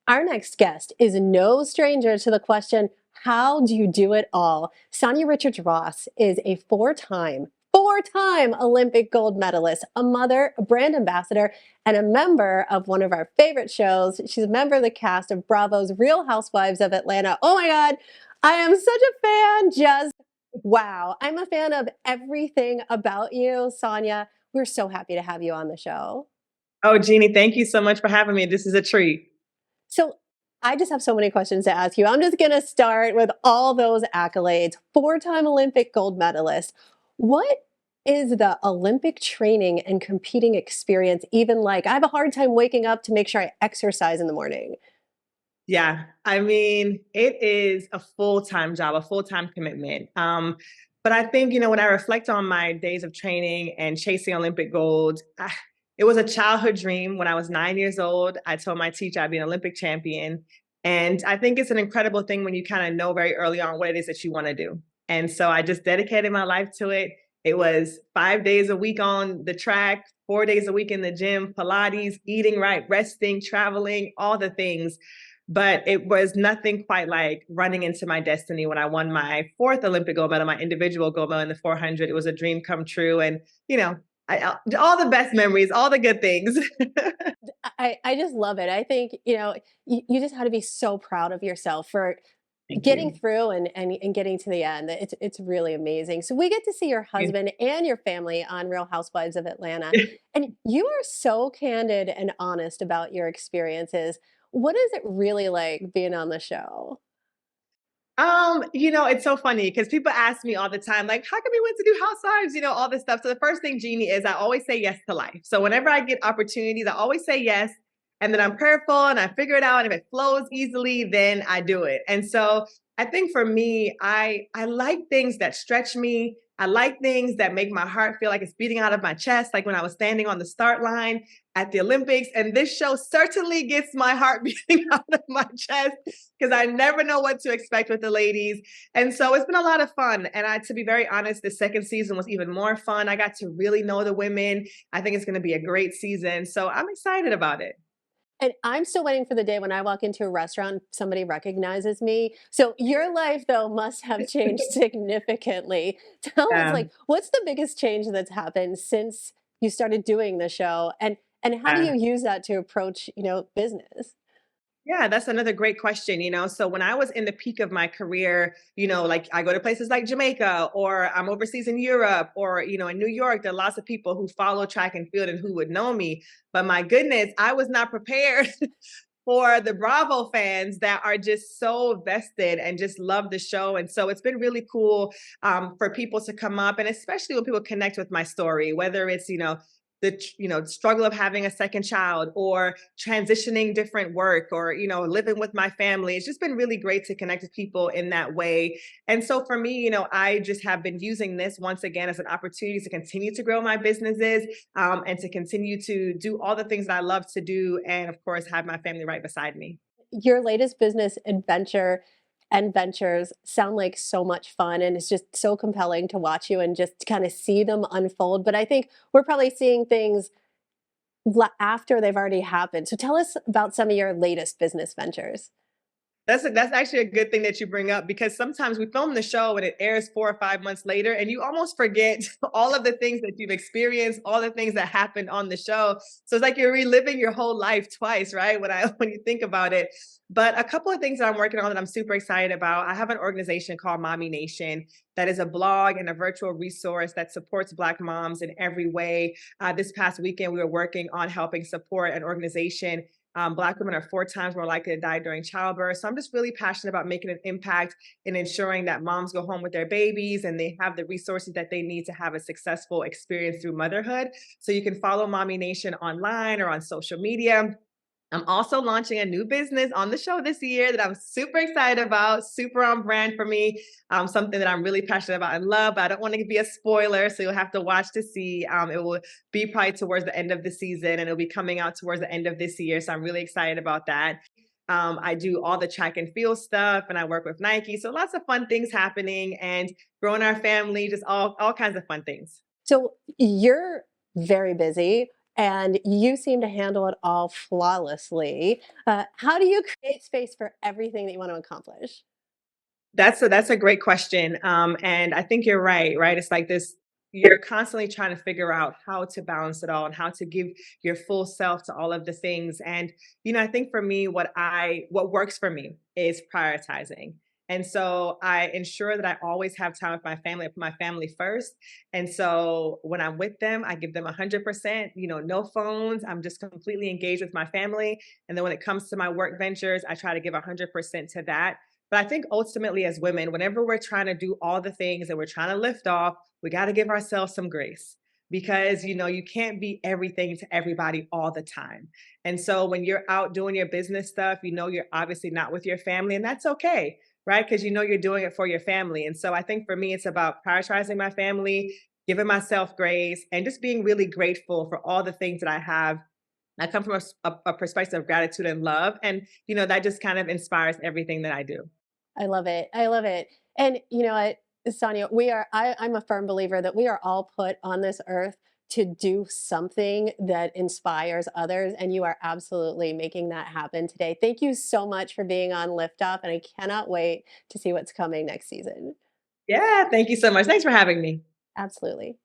Our next guest is no stranger to the question, how do you do it all? Sanya Richards Ross is a four-time Olympic gold medalist, a mother, a brand ambassador, and a member of one of our favorite shows. She's a member of the cast of Bravo's Real Housewives of Atlanta. Oh my God, I am such a fan. Just wow. I'm a fan of everything about you, Sanya. We're so happy to have you on the show. Oh, Jeannie, thank you so much for having me. This is a treat. So I just have so many questions to ask you. I'm just going to start with all those accolades. Four-time Olympic gold medalist. What is the Olympic training and competing experience even like? I have a hard time waking up to make sure I exercise in the morning. Yeah, I mean, it is a full-time job, a full-time commitment. But I think, when I reflect on my days of training and chasing Olympic gold, it was a childhood dream. When I was 9 years old, I told my teacher I'd be an Olympic champion. And I think it's an incredible thing when you kind of know very early on what it is that you want to do. And so I just dedicated my life to it. It was 5 days a week on the track, 4 days a week in the gym, Pilates, eating right, resting, traveling, all the things. But it was nothing quite like running into my destiny when I won my fourth Olympic gold medal, my individual gold medal in the 400. It was a dream come true. And, all the best memories, all the good things. I just love it. I think, you just had to be so proud of yourself for Thank getting you. through and getting to the end. It's really amazing. So we get to see your husband and your family on Real Housewives of Atlanta. And you are so candid and honest about your experiences. What is it really like being on the show? It's so funny because people ask me all the time, like, how come we went to do housewives, all this stuff. So the first thing, Jeannie, is I always say yes to life. So whenever I get opportunities, I always say yes. And then I'm prayerful and I figure it out. And if it flows easily, then I do it. And so I think for me, I like things that stretch me. I like things that make my heart feel like it's beating out of my chest, like when I was standing on the start line at the Olympics. And this show certainly gets my heart beating out of my chest because I never know what to expect with the ladies. And so it's been a lot of fun. And to be very honest, the second season was even more fun. I got to really know the women. I think it's going to be a great season. So I'm excited about it. And I'm still waiting for the day when I walk into a restaurant, somebody recognizes me. So your life, though, must have changed significantly. Tell us, Um, like, what's the biggest change that's happened since you started doing the show, and how do uh, you use that to approach, business? Yeah, that's another great question. So when I was in the peak of my career, like I go to places like Jamaica or I'm overseas in Europe or, in New York, there are lots of people who follow track and field and who would know me. But my goodness, I was not prepared for the Bravo fans that are just so vested and just love the show. And so it's been really cool for people to come up and especially when people connect with my story, whether it's, the struggle of having a second child or transitioning different work or living with my family. It's just been really great to connect with people in that way. And so for me, I just have been using this once again as an opportunity to continue to grow my businesses and to continue to do all the things that I love to do and of course have my family right beside me. Your latest business adventure and ventures sound like so much fun, and it's just so compelling to watch you and just kind of see them unfold. But I think we're probably seeing things after they've already happened. So tell us about some of your latest business ventures. That's actually a good thing that you bring up because sometimes we film the show and it airs 4 or 5 months later, and you almost forget all of the things that you've experienced, all the things that happened on the show. So it's like you're reliving your whole life twice, right? When you think about it. But a couple of things that I'm working on that I'm super excited about. I have an organization called Mommy Nation that is a blog and a virtual resource that supports Black moms in every way. This past weekend, we were working on helping support an organization. Black women are 4 times more likely to die during childbirth. So I'm just really passionate about making an impact in ensuring that moms go home with their babies and they have the resources that they need to have a successful experience through motherhood. So you can follow Mommy Nation online or on social media. I'm also launching a new business on the show this year that I'm super excited about, super on brand for me, something that I'm really passionate about and love. But I don't want to be a spoiler, so you'll have to watch to see. It will be probably towards the end of the season, and it'll be coming out towards the end of this year. So I'm really excited about that. I do all the track and field stuff, and I work with Nike. So lots of fun things happening, and growing our family, just all kinds of fun things. So you're very busy. and you seem to handle it all flawlessly. How do you create space for everything that you want to accomplish? That's a great question. And I think you're right, right? It's like this, you're constantly trying to figure out how to balance it all and how to give your full self to all of the things. And, I think for me, what works for me is prioritizing. And so I ensure that I always have time with my family. I put my family first. And so when I'm with them, I give them 100%, no phones. I'm just completely engaged with my family. And then when it comes to my work ventures, I try to give 100% to that. But I think ultimately, as women, whenever we're trying to do all the things that we're trying to lift off, we got to give ourselves some grace because you can't be everything to everybody all the time. And so when you're out doing your business stuff, you're obviously not with your family, and that's okay, right? Because you're doing it for your family. And so I think for me, it's about prioritizing my family, giving myself grace, and just being really grateful for all the things that I have. I come from a perspective of gratitude and love. And, that just kind of inspires everything that I do. I love it. I love it. And you know what, Sonia, I'm a firm believer that we are all put on this earth to do something that inspires others. And you are absolutely making that happen today. Thank you so much for being on Liftoff. And I cannot wait to see what's coming next season. Yeah, thank you so much. Thanks for having me. Absolutely.